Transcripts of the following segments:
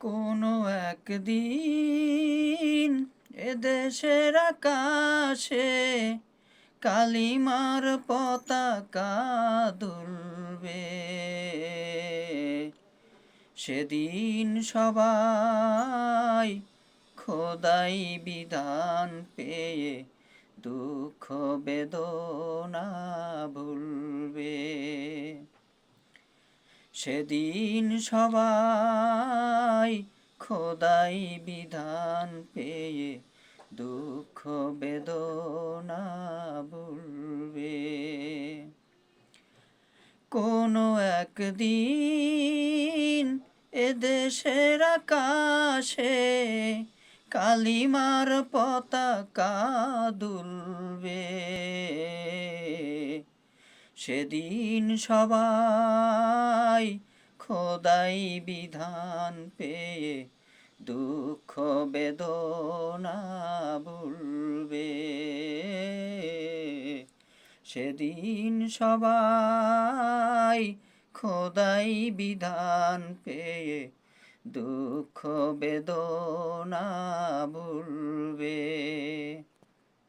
কোনো একদিন এদেশের আকাশে কালিমার পতাকা দুলবে। সেদিন সবাই খোদাই বিধান পেয়ে দুঃখ বেদনা ভুলবে। সেদিন সবাই খোদাই বিধান পেয়ে দুঃখ বেদনা ভুলবে। কোনো একদিন এদেশের আকাশে কালিমার পতাকা দুলবে। সেদিন সবাই খোদাই বিধান পেয়ে দুঃখ বেদনা ভুলবে। সেদিন সবাই খোদাই বিধান পেয়ে দুঃখ বেদনা ভুলবে।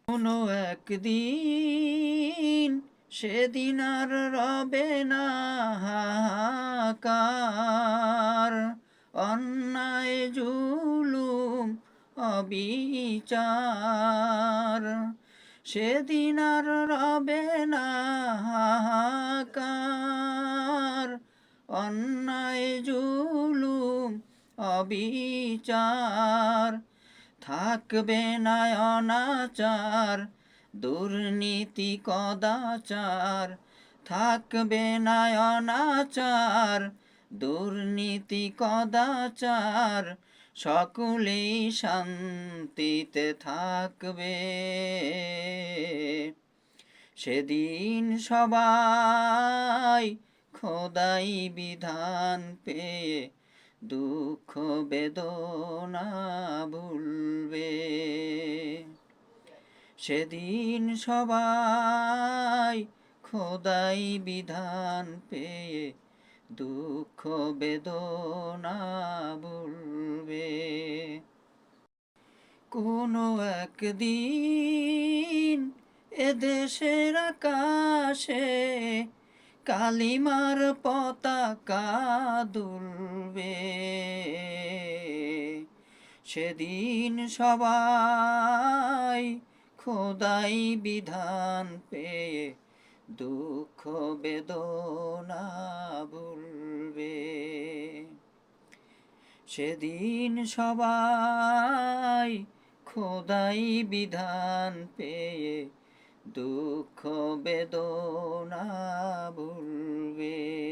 কোনো একদিন সেদিন আর রবে না হাহাকার, অন্যায় জুলুম অবিচার। সেদিন আর রবে না হাহাকার, অন্যায় জুলুম অবিচার। থাকবে না অনাচার, দুর্নীতি কদাচার। থাকবে না অনাচার, দুর্নীতি কদাচার। সকলেই শান্তিতে থাকবে। সেদিন সবাই খোদাই বিধান পেয়ে দুঃখ বেদনা ভুলবে। সেদিন সবাই খোদাই বিধান পেয়ে দুঃখ বেদনা ভুলবে। কোনো একদিন এদেশের আকাশে কালিমার পতাকা দুলবে। সেদিন সবাই খোদাই বিধান পেয়ে দুঃখ বেদনা ভুলবে। সেদিন সবাই খোদাই বিধান পেয়ে দুঃখ বেদনা ভুলবে।